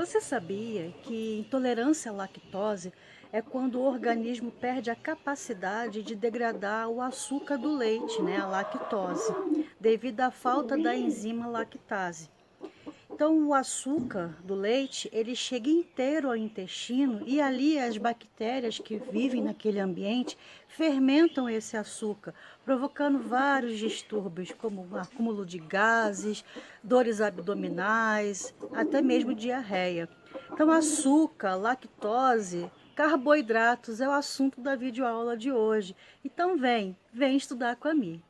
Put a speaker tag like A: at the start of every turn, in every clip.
A: Você sabia que intolerância à lactose é quando o organismo perde a capacidade de degradar o açúcar do leite, né, a lactose, devido à falta da enzima lactase. Então, o açúcar do leite, ele chega inteiro ao intestino e ali as bactérias que vivem naquele ambiente fermentam esse açúcar, provocando vários distúrbios, como o acúmulo de gases, dores abdominais, até mesmo diarreia. Então, açúcar, lactose, carboidratos é o assunto da videoaula de hoje. Então, vem estudar com a Mi.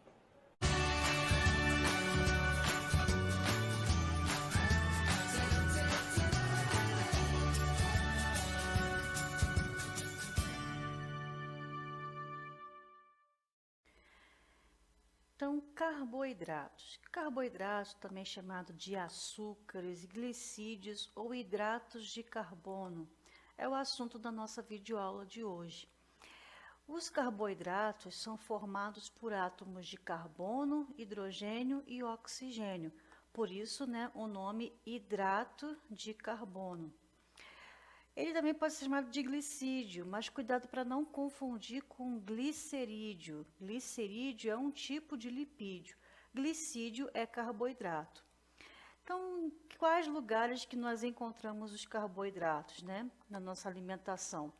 A: Então, carboidratos. Carboidratos, também chamado de açúcares, glicídios ou hidratos de carbono, é o assunto da nossa videoaula de hoje. Os carboidratos são formados por átomos de carbono, hidrogênio e oxigênio. Por isso, o nome hidrato de carbono. Ele também pode ser chamado de glicídio, mas cuidado para não confundir com glicerídeo. Glicerídeo é um tipo de lipídio. Glicídio é carboidrato. Então, quais lugares que nós encontramos os carboidratos, na nossa alimentação?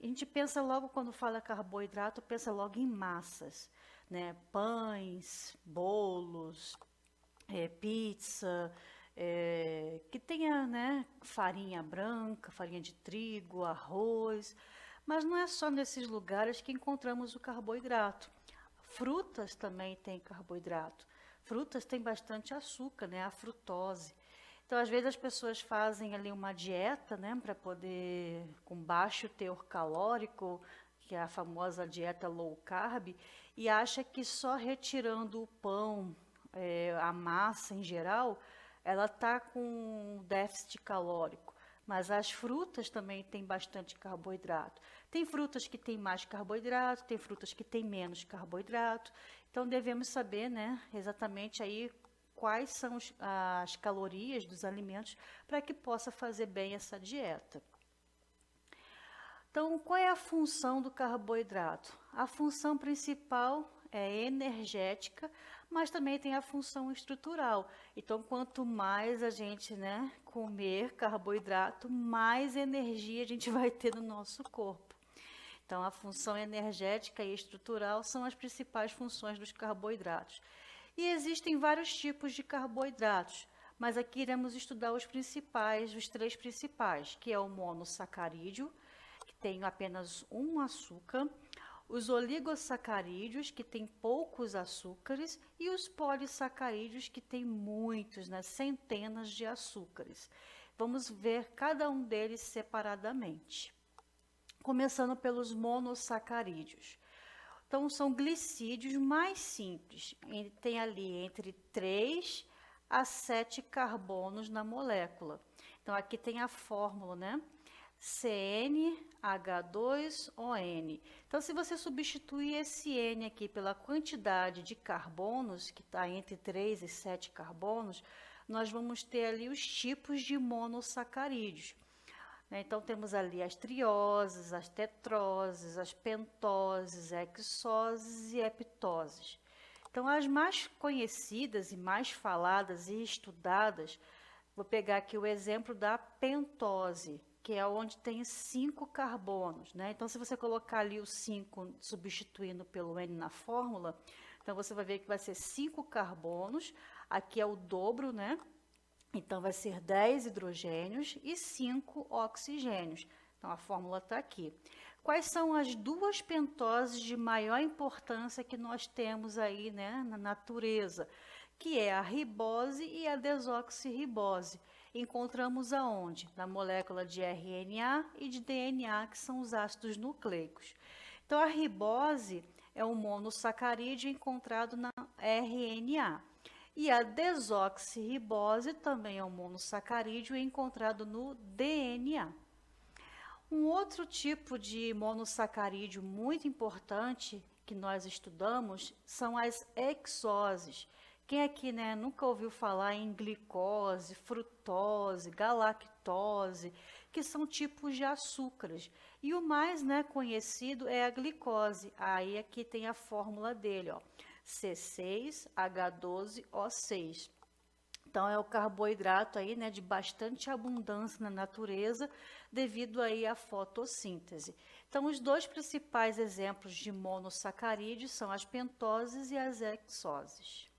A: A gente pensa logo, quando fala carboidrato, pensa logo em massas, Pães, bolos, pizza, que tenha, farinha branca, farinha de trigo, arroz, mas não é só nesses lugares que encontramos o carboidrato. Frutas também têm carboidrato. Frutas têm bastante açúcar, a frutose. Então, às vezes as pessoas fazem ali uma dieta, para poder, com baixo teor calórico, que é a famosa dieta low carb, e acha que só retirando o pão, a massa em geral, ela está com déficit calórico. Mas as frutas também têm bastante carboidrato. Tem frutas que têm mais carboidrato, tem frutas que têm menos carboidrato. Então devemos saber, exatamente aí quais são as calorias dos alimentos para que possa fazer bem essa dieta. Então, qual é a função do carboidrato? A função principal é energética, mas também tem a função estrutural. Então, quanto mais a gente comer carboidrato, mais energia a gente vai ter no nosso corpo. Então, a função energética e estrutural são as principais funções dos carboidratos. E existem vários tipos de carboidratos, mas aqui iremos estudar os principais, os três principais, que é o monossacarídeo, que tem apenas um açúcar, os oligossacarídeos, que tem poucos açúcares, e os polissacarídeos, que tem muitos, centenas de açúcares. Vamos ver cada um deles separadamente. Começando pelos monossacarídeos. Então, são glicídios mais simples. Tem ali entre 3 a 7 carbonos na molécula. Então, aqui tem a fórmula, CnH2ON. Então, se você substituir esse N aqui pela quantidade de carbonos, que está entre 3 e 7 carbonos, nós vamos ter ali os tipos de monossacarídeos. Então, temos ali as trioses, as tetroses, as pentoses, hexoses e heptoses. Então, as mais conhecidas e mais faladas e estudadas, vou pegar aqui o exemplo da pentose, que é onde tem 5 carbonos, Então, se você colocar ali o 5 substituindo pelo N na fórmula, então você vai ver que vai ser 5 carbonos, aqui é o dobro, Então, vai ser 10 hidrogênios e 5 oxigênios. Então, a fórmula está aqui. Quais são as duas pentoses de maior importância que nós temos aí, na natureza? Que é a ribose e a desoxirribose. Encontramos aonde? Na molécula de RNA e de DNA, que são os ácidos nucleicos. Então, a ribose é um monossacarídeo encontrado na RNA. E a desoxirribose também é um monossacarídeo encontrado no DNA. Um outro tipo de monossacarídeo muito importante que nós estudamos são as hexoses, Quem aqui, né, nunca ouviu falar em glicose, frutose, galactose, que são tipos de açúcares. E o mais, né, conhecido é a glicose. Aí aqui tem a fórmula dele, ó, C6H12O6. Então é o carboidrato aí, né, de bastante abundância na natureza, devido aí à fotossíntese. Então os dois principais exemplos de monossacarídeos são as pentoses e as hexoses.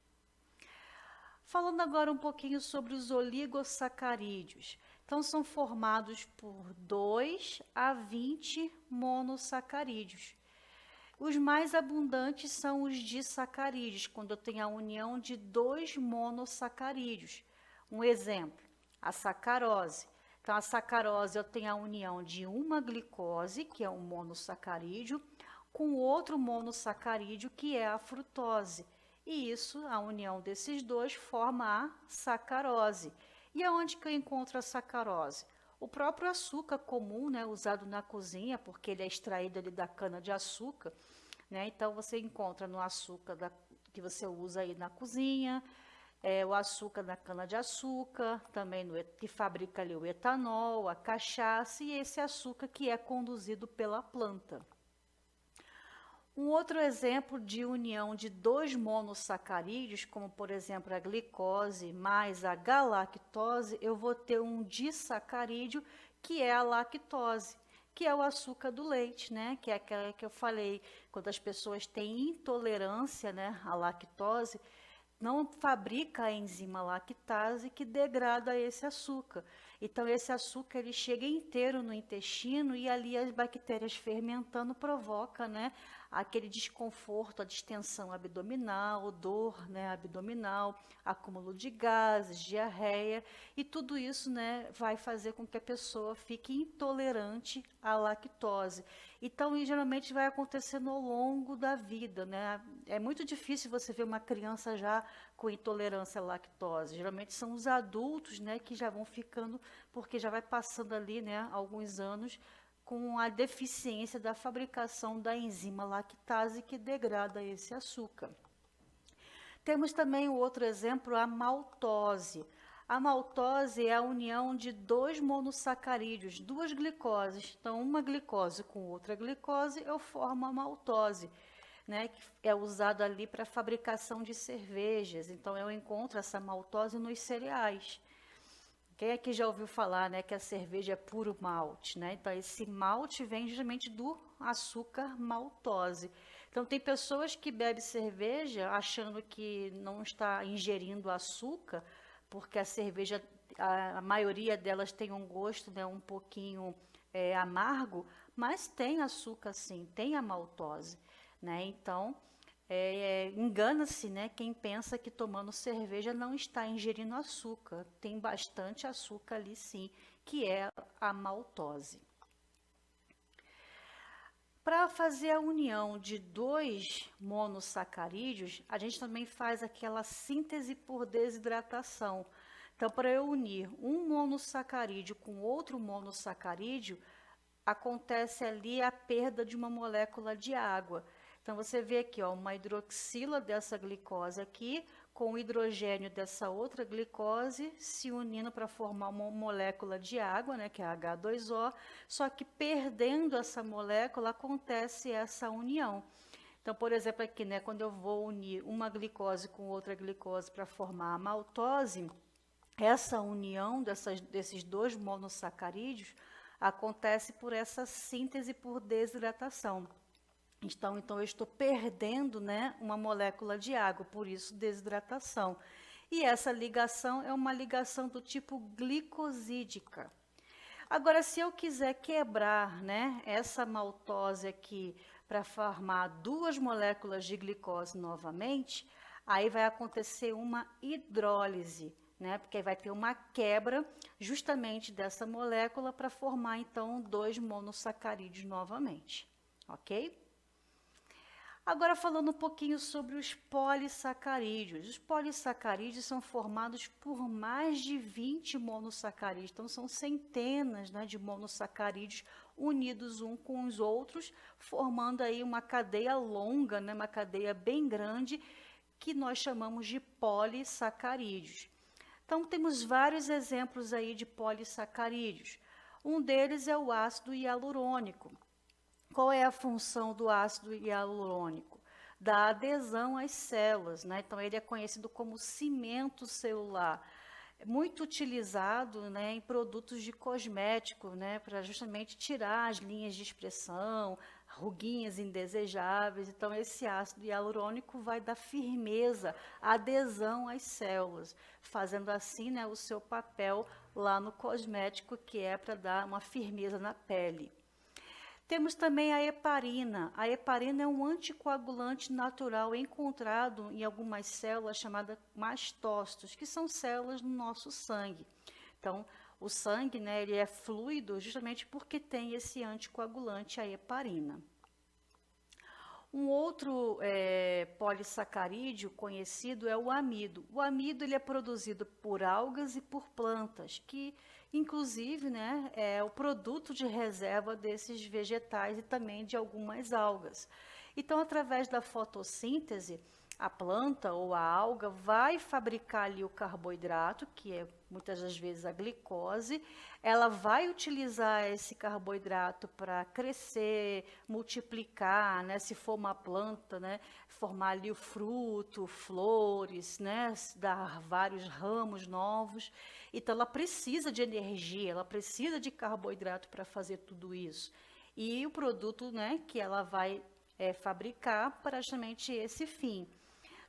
A: Falando agora um pouquinho sobre os oligossacarídeos. Então, são formados por 2 a 20 monossacarídeos. Os mais abundantes são os disacarídeos, quando eu tenho a união de 2 monossacarídeos. Um exemplo, a sacarose. Então, a sacarose eu tenho a união de uma glicose, que é um monossacarídeo, com outro monossacarídeo, que é a frutose. E isso, a união desses dois, forma a sacarose. E aonde que eu encontro a sacarose? O próprio açúcar comum, né, usado na cozinha, porque ele é extraído ali da cana-de-açúcar, né? Então, você encontra no açúcar que você usa aí na cozinha, o açúcar da cana-de-açúcar, também que fabrica ali o etanol, a cachaça e esse açúcar que é conduzido pela planta. Um outro exemplo de união de 2 monossacarídeos, como por exemplo a glicose mais a galactose, eu vou ter um disacarídeo, que é a lactose, que é o açúcar do leite, né? Que é aquela que eu falei, quando as pessoas têm intolerância, né, à lactose, não fabrica a enzima lactase que degrada esse açúcar. Então, esse açúcar ele chega inteiro no intestino e ali as bactérias fermentando provoca, né, aquele desconforto, a distensão abdominal, dor, né, abdominal, acúmulo de gases, diarreia, e tudo isso, né, vai fazer com que a pessoa fique intolerante à lactose. Então, geralmente vai acontecendo ao longo da vida, né? É muito difícil você ver uma criança já com intolerância à lactose. Geralmente são os adultos, né, que já vão ficando, porque já vai passando ali, né, alguns anos com a deficiência da fabricação da enzima lactase que degrada esse açúcar. Temos também o outro exemplo, a maltose. A maltose é a união de 2 monossacarídeos, 2 glicoses. Então, uma glicose com outra glicose, eu formo a maltose, né, que é usado ali para a fabricação de cervejas. Então, eu encontro essa maltose nos cereais. Quem aqui já ouviu falar, né, que a cerveja é puro malte, né? Então, esse malte vem justamente do açúcar maltose. Então, tem pessoas que bebem cerveja achando que não está ingerindo açúcar, porque a cerveja, a maioria delas tem um gosto, né, um pouquinho amargo, mas tem açúcar sim, tem a maltose, né? Então, engana-se, né, quem pensa que tomando cerveja não está ingerindo açúcar. Tem bastante açúcar ali sim, que é a maltose. Para fazer a união de 2 monossacarídeos, a gente também faz aquela síntese por desidratação. Então, para eu unir um monossacarídeo com outro monossacarídeo, acontece ali a perda de uma molécula de água. Então, você vê aqui, ó, uma hidroxila dessa glicose aqui, com o hidrogênio dessa outra glicose se unindo para formar uma molécula de água, né, que é H2O, só que perdendo essa molécula acontece essa união. Então, por exemplo, aqui, né, quando eu vou unir uma glicose com outra glicose para formar a maltose, essa união desses 2 monossacarídeos acontece por essa síntese por desidratação. Então eu estou perdendo, né, uma molécula de água, por isso desidratação. E essa ligação é uma ligação do tipo glicosídica. Agora, se eu quiser quebrar, né, essa maltose aqui para formar 2 moléculas de glicose novamente, aí vai acontecer uma hidrólise, né, porque vai ter uma quebra justamente dessa molécula para formar, então, 2 monossacarídeos novamente, ok? Agora falando um pouquinho sobre os polissacarídeos. Os polissacarídeos são formados por mais de 20 monossacarídeos, então são centenas, né, de monossacarídeos unidos uns com os outros, formando aí uma cadeia longa, né, uma cadeia bem grande, que nós chamamos de polissacarídeos. Então, temos vários exemplos aí de polissacarídeos. Um deles é o ácido hialurônico. Qual é a função do ácido hialurônico? Da adesão às células, né? Então, ele é conhecido como cimento celular. É muito utilizado, né, em produtos de cosmético, né, para justamente tirar as linhas de expressão, ruguinhas indesejáveis. Então, esse ácido hialurônico vai dar firmeza, adesão às células, fazendo assim, né, o seu papel lá no cosmético, que é para dar uma firmeza na pele. Temos também a heparina. A heparina é um anticoagulante natural encontrado em algumas células chamadas mastócitos, que são células no nosso sangue. Então, o sangue, né, ele é fluido justamente porque tem esse anticoagulante, a heparina. Um outro polissacarídeo conhecido é o amido. O amido ele é produzido por algas e por plantas, que inclusive, né, é o produto de reserva desses vegetais e também de algumas algas. Então, através da fotossíntese, a planta ou a alga vai fabricar ali o carboidrato, que é muitas das vezes a glicose. Ela vai utilizar esse carboidrato para crescer, multiplicar, né? Se for uma planta, né? Formar ali o fruto, flores, né? Dar vários ramos novos. Então, ela precisa de energia, ela precisa de carboidrato para fazer tudo isso. E o produto, né? Que ela vai fabricar para justamente esse fim.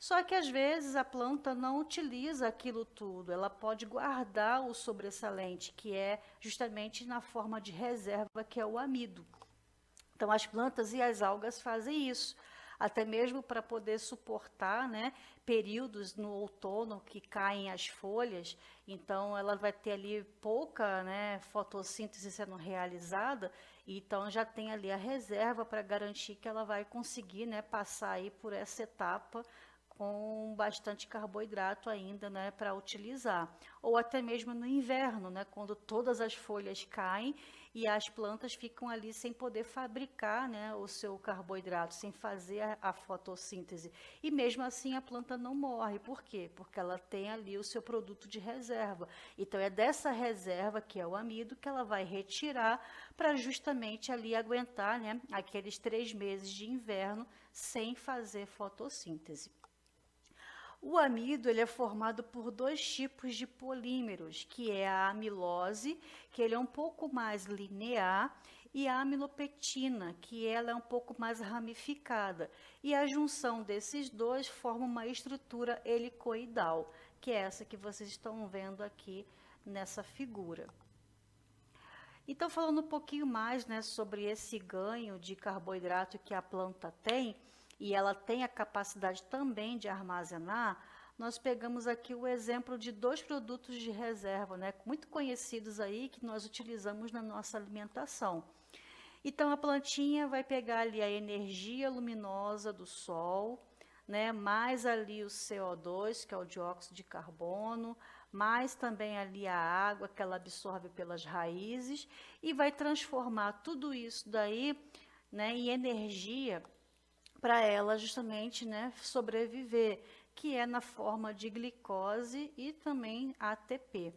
A: Só que às vezes a planta não utiliza aquilo tudo, ela pode guardar o sobressalente, que é justamente na forma de reserva, que é o amido. Então as plantas e as algas fazem isso, até mesmo para poder suportar, né, períodos no outono que caem as folhas. Então ela vai ter ali pouca, né, fotossíntese sendo realizada, então já tem ali a reserva para garantir que ela vai conseguir, né, passar aí por essa etapa com bastante carboidrato ainda, né, para utilizar. Ou até mesmo no inverno, né, quando todas as folhas caem e as plantas ficam ali sem poder fabricar, né, o seu carboidrato, sem fazer a fotossíntese. E mesmo assim a planta não morre. Por quê? Porque ela tem ali o seu produto de reserva. Então é dessa reserva, que é o amido, que ela vai retirar para justamente ali aguentar, né, aqueles 3 meses de inverno sem fazer fotossíntese. O amido ele é formado por 2 tipos de polímeros, que é a amilose, que ele é um pouco mais linear, e a amilopectina, que ela é um pouco mais ramificada. E a junção desses dois forma uma estrutura helicoidal, que é essa que vocês estão vendo aqui nessa figura. Então, falando um pouquinho mais, né, sobre esse ganho de carboidrato que a planta tem, e ela tem a capacidade também de armazenar, nós pegamos aqui o exemplo de 2 produtos de reserva, né, muito conhecidos aí, que nós utilizamos na nossa alimentação. Então, a plantinha vai pegar ali a energia luminosa do sol, né, mais ali o CO2, que é o dióxido de carbono, mais também ali a água que ela absorve pelas raízes, e vai transformar tudo isso daí, né, em energia para ela justamente, né, sobreviver, que é na forma de glicose e também ATP.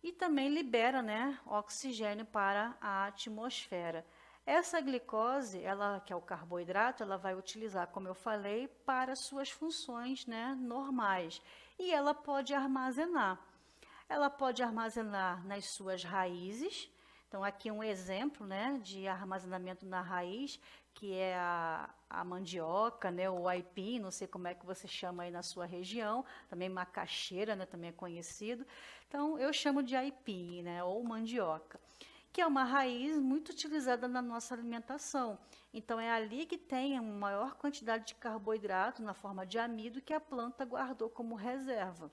A: E também libera, né, oxigênio para a atmosfera. Essa glicose, ela, que é o carboidrato, ela vai utilizar, como eu falei, para suas funções, né, normais. E ela pode armazenar. Ela pode armazenar nas suas raízes. Então, aqui um exemplo, né, de armazenamento na raiz, que é a mandioca, né, o aipim, não sei como é que você chama aí na sua região, também macaxeira, né, também é conhecido. Então, eu chamo de aipim, né, ou mandioca, que é uma raiz muito utilizada na nossa alimentação. Então, é ali que tem a maior quantidade de carboidrato na forma de amido que a planta guardou como reserva.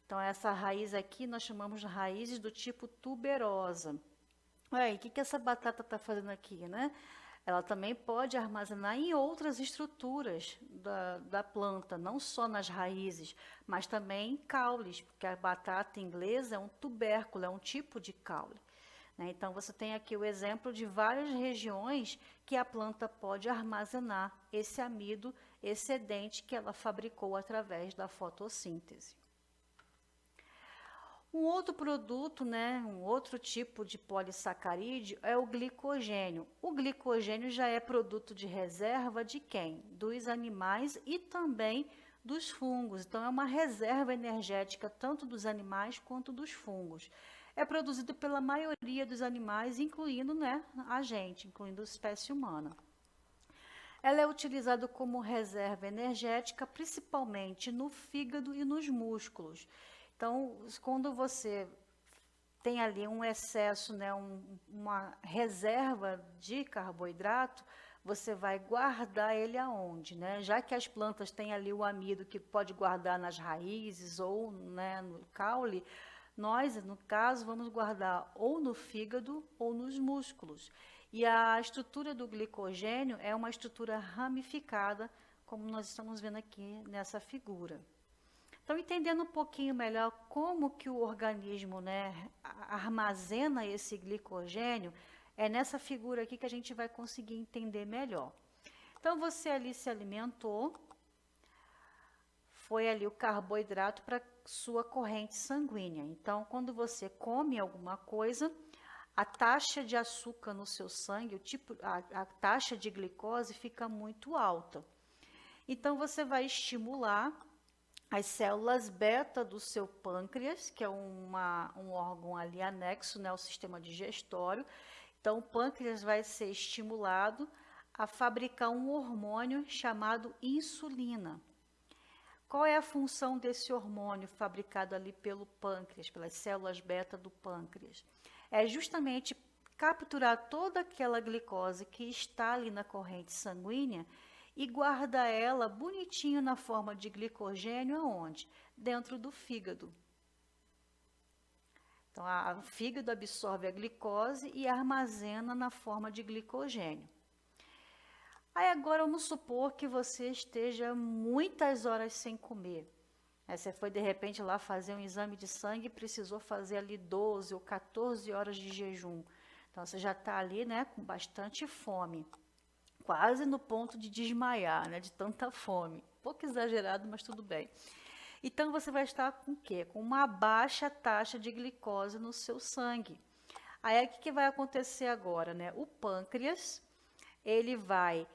A: Então, essa raiz aqui nós chamamos de raízes do tipo tuberosa. Olha aí, o que essa batata está fazendo aqui, né? Ela também pode armazenar em outras estruturas da planta, não só nas raízes, mas também em caules, porque a batata inglesa é um tubérculo, é um tipo de caule. né? Então, você tem aqui o exemplo de várias regiões que a planta pode armazenar esse amido excedente que ela fabricou através da fotossíntese. Um outro produto, né, um outro tipo de polissacarídeo é o glicogênio. O glicogênio já é produto de reserva de quem? Dos animais e também dos fungos. Então, é uma reserva energética tanto dos animais quanto dos fungos. É produzido pela maioria dos animais, incluindo, né, a gente, incluindo a espécie humana. Ela é utilizada como reserva energética, principalmente no fígado e nos músculos. Então, quando você tem ali um excesso, né, uma reserva de carboidrato, você vai guardar ele aonde, né? Já que as plantas têm ali o amido que pode guardar nas raízes ou, né, no caule, nós, no caso, vamos guardar ou no fígado ou nos músculos. E a estrutura do glicogênio é uma estrutura ramificada, como nós estamos vendo aqui nessa figura. Então, entendendo um pouquinho melhor como que o organismo, né, armazena esse glicogênio, é nessa figura aqui que a gente vai conseguir entender melhor. Então, você ali se alimentou, foi ali o carboidrato para sua corrente sanguínea. Então, quando você come alguma coisa, a taxa de açúcar no seu sangue, a taxa de glicose fica muito alta. Então, você vai estimular as células beta do seu pâncreas, que é um órgão ali anexo, né, ao sistema digestório. Então, o pâncreas vai ser estimulado a fabricar um hormônio chamado insulina. Qual é a função desse hormônio fabricado ali pelo pâncreas, pelas células beta do pâncreas? É justamente capturar toda aquela glicose que está ali na corrente sanguínea e guarda ela bonitinho na forma de glicogênio aonde? Dentro do fígado. Então, o fígado absorve a glicose e armazena na forma de glicogênio. Aí agora vamos supor que você esteja muitas horas sem comer. Você foi de repente lá fazer um exame de sangue e precisou fazer ali 12 ou 14 horas de jejum. Então, você já está ali, né, com bastante fome. Quase no ponto de desmaiar, né, de tanta fome. Um pouco exagerado, mas tudo bem. Então, você vai estar com o quê? Com uma baixa taxa de glicose no seu sangue. Aí, o que vai acontecer agora, né? O pâncreas, ele vai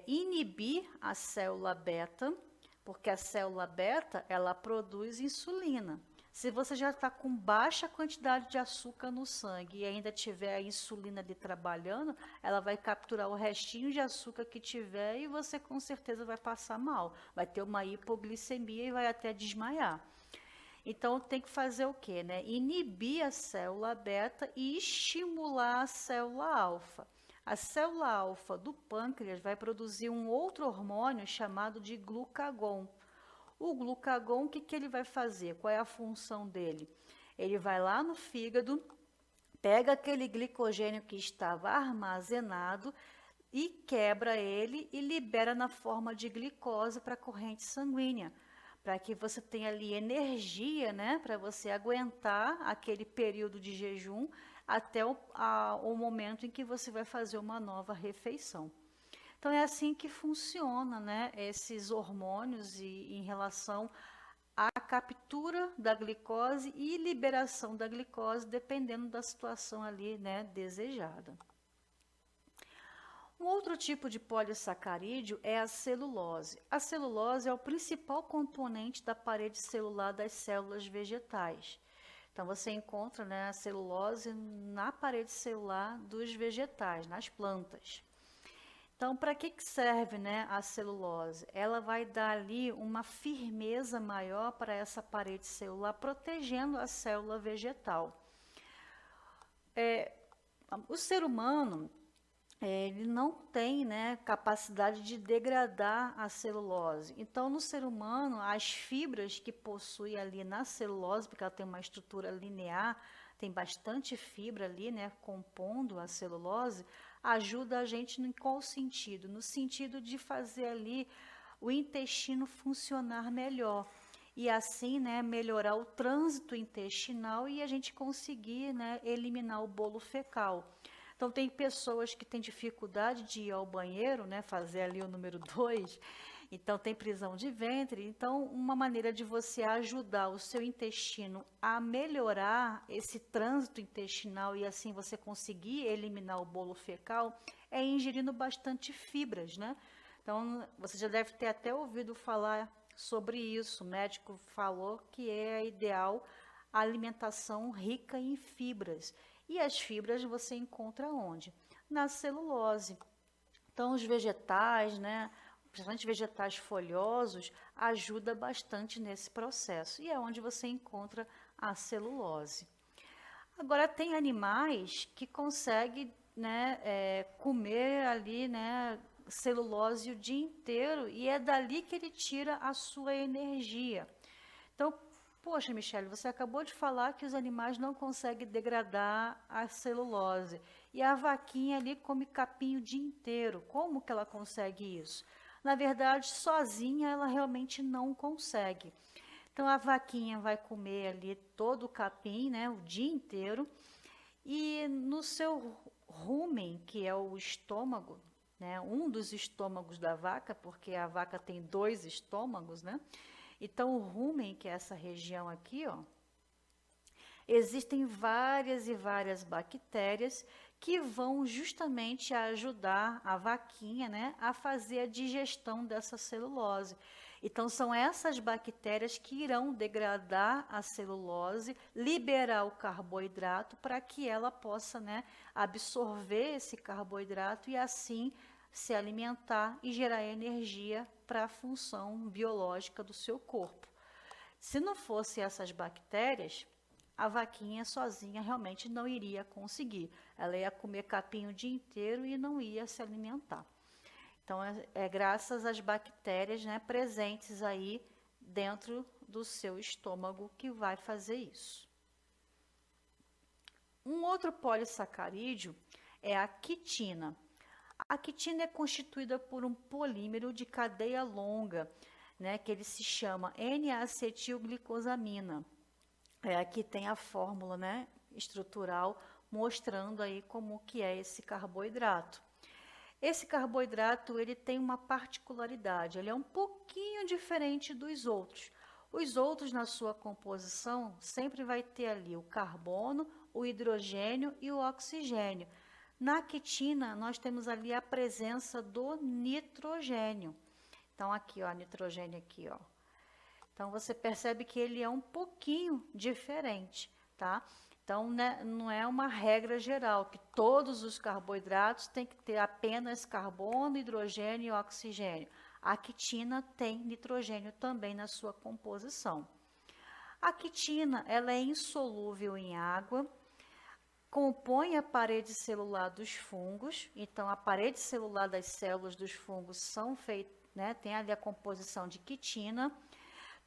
A: inibir a célula beta, porque a célula beta, ela produz insulina. Se você já está com baixa quantidade de açúcar no sangue e ainda tiver a insulina ali trabalhando, ela vai capturar o restinho de açúcar que tiver e você com certeza vai passar mal. Vai ter uma hipoglicemia e vai até desmaiar. Então, tem que fazer o quê, né? Inibir a célula beta e estimular a célula alfa. A célula alfa do pâncreas vai produzir um outro hormônio chamado de glucagon. O glucagon, o que ele vai fazer? Qual é a função dele? Ele vai lá no fígado, pega aquele glicogênio que estava armazenado e quebra ele e libera na forma de glicose para a corrente sanguínea, para que você tenha ali energia, né, para você aguentar aquele período de jejum até o momento em que você vai fazer uma nova refeição. Então, é assim que funciona, né, esses hormônios em relação à captura da glicose e liberação da glicose, dependendo da situação ali, né, desejada. Um outro tipo de polissacarídeo é a celulose. A celulose é o principal componente da parede celular das células vegetais. Então, você encontra, né, a celulose na parede celular dos vegetais, nas plantas. Então, para que serve, né, a celulose? Ela vai dar ali uma firmeza maior para essa parede celular, protegendo a célula vegetal. O ser humano, ele não tem, né, capacidade de degradar a celulose. Então, no ser humano, as fibras que possui ali na celulose, porque ela tem uma estrutura linear, tem bastante fibra ali, né, compondo a celulose, ajuda a gente em qual sentido? No sentido de fazer ali o intestino funcionar melhor. e assim, né, melhorar o trânsito intestinal e a gente conseguir, né, eliminar o bolo fecal. Então, tem pessoas que têm dificuldade de ir ao banheiro, né, fazer ali o número 2, então tem prisão de ventre. Então, uma maneira de você ajudar o seu intestino a melhorar esse trânsito intestinal e assim você conseguir eliminar o bolo fecal é ingerindo bastante fibras, né? Então, você já deve ter até ouvido falar sobre isso. O médico falou que é ideal a alimentação rica em fibras. E as fibras você encontra onde? Na celulose. Então, os vegetais, né, principalmente vegetais folhosos, ajuda bastante nesse processo. E é onde você encontra a celulose. Agora, tem animais que conseguem, né, comer ali, né, celulose o dia inteiro e é dali que ele tira a sua energia. Então, poxa, Michele, você acabou de falar que os animais não conseguem degradar a celulose. E a vaquinha ali come capim o dia inteiro. Como que ela consegue isso? Na verdade, sozinha ela realmente não consegue. Então, a vaquinha vai comer ali todo o capim, né, o dia inteiro. E no seu rumen, que é o estômago, né, um dos estômagos da vaca, porque a vaca tem 2 estômagos, né? Então, o rumen, que é essa região aqui, ó, existem várias e várias bactérias que vão justamente ajudar a vaquinha, né, a fazer a digestão dessa celulose. Então, são essas bactérias que irão degradar a celulose, liberar o carboidrato para que ela possa, né, absorver esse carboidrato e assim se alimentar e gerar energia para a função biológica do seu corpo. Se não fosse essas bactérias, a vaquinha sozinha realmente não iria conseguir. Ela ia comer capim o dia inteiro e não ia se alimentar. Então, é graças às bactérias, né, presentes aí dentro do seu estômago que vai fazer isso. Um outro polissacarídeo é a quitina. A quitina é constituída por um polímero de cadeia longa, né, que ele se chama N-acetilglicosamina. Aqui tem a fórmula, né, estrutural mostrando aí como que é esse carboidrato. Esse carboidrato ele tem uma particularidade, ele é um pouquinho diferente dos outros. Os outros na sua composição sempre vai ter ali o carbono, o hidrogênio e o oxigênio. Na quitina nós temos ali a presença do nitrogênio. Então aqui, ó, nitrogênio aqui, ó. Então você percebe que ele é um pouquinho diferente, tá? Então, né, não é uma regra geral que todos os carboidratos têm que ter apenas carbono, hidrogênio e oxigênio. A quitina tem nitrogênio também na sua composição. A quitina, ela é insolúvel em água, compõe a parede celular dos fungos. Então, a parede celular das células dos fungos são feitas, né, tem ali a composição de quitina.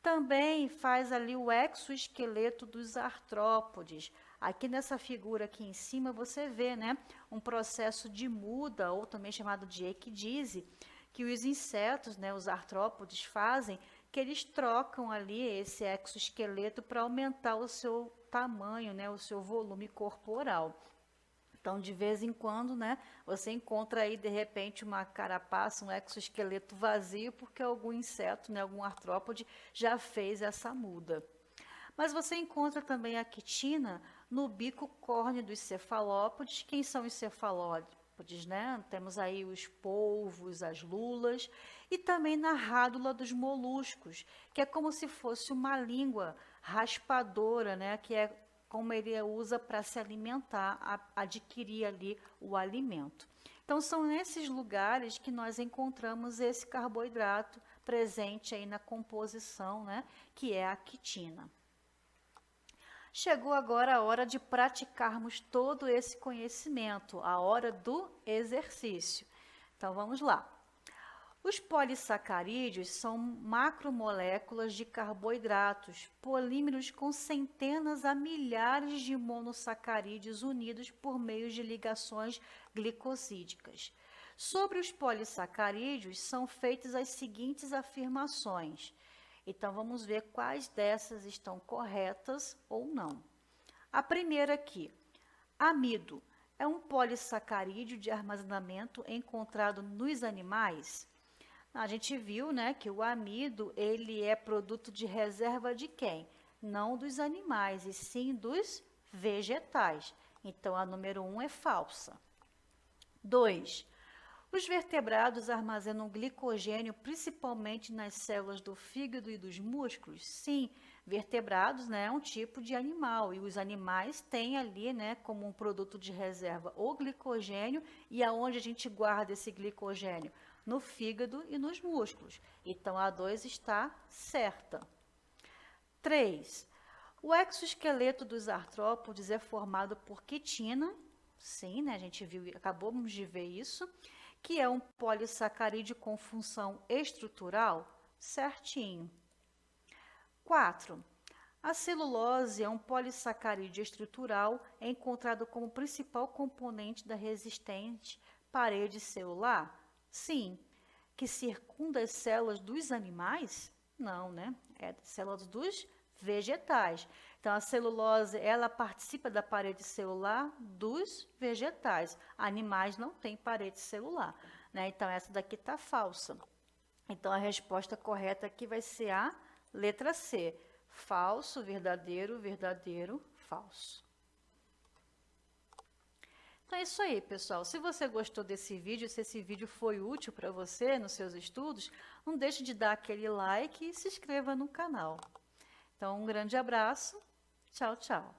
A: Também faz ali o exoesqueleto dos artrópodes. Aqui nessa figura aqui em cima você vê, né, um processo de muda, ou também chamado de equidise, que os insetos, né, os artrópodes fazem, que eles trocam ali esse exoesqueleto para aumentar o seu tamanho, né, o seu volume corporal. Então, de vez em quando, né, você encontra aí, de repente, uma carapaça, um exoesqueleto vazio, porque algum inseto, né, algum artrópode já fez essa muda. Mas você encontra também a quitina no bico córneo dos cefalópodes. Quem são os cefalópodes, né? Temos aí os polvos, as lulas, e também na rádula dos moluscos, que é como se fosse uma língua raspadora, né, que é como ele usa para se alimentar, adquirir ali o alimento. Então, são nesses lugares que nós encontramos esse carboidrato presente aí na composição, né, que é a quitina. Chegou agora a hora de praticarmos todo esse conhecimento, a hora do exercício. Então, vamos lá. Os polissacarídeos são macromoléculas de carboidratos, polímeros com centenas a milhares de monossacarídeos unidos por meio de ligações glicosídicas. Sobre os polissacarídeos são feitas as seguintes afirmações. Então, vamos ver quais dessas estão corretas ou não. A primeira aqui, amido é um polissacarídeo de armazenamento encontrado nos animais? A gente viu, né, que o amido, ele é produto de reserva de quem? Não dos animais, e sim dos vegetais. Então, a número 1 é falsa. 2. Os vertebrados armazenam glicogênio principalmente nas células do fígado e dos músculos? Sim, vertebrados, né, é um tipo de animal e os animais têm ali, né, como um produto de reserva o glicogênio, e aonde a gente guarda esse glicogênio? No fígado e nos músculos. Então, a 2 está certa. 3. O exoesqueleto dos artrópodes é formado por quitina? Sim, né, a gente viu, acabamos de ver isso. Que é um polissacarídeo com função estrutural? Certinho. 4. A celulose é um polissacarídeo estrutural encontrado como principal componente da resistente parede celular? Sim. Que circunda as células dos animais? Não, né? É das células dos vegetais. Então, a celulose, ela participa da parede celular dos vegetais. Animais não têm parede celular, né? Então, essa daqui está falsa. Então, a resposta correta aqui vai ser a letra C. Falso, verdadeiro, verdadeiro, falso. Então é isso aí, pessoal. Se você gostou desse vídeo, se esse vídeo foi útil para você nos seus estudos, não deixe de dar aquele like e se inscreva no canal. Então, um grande abraço. Tchau, tchau.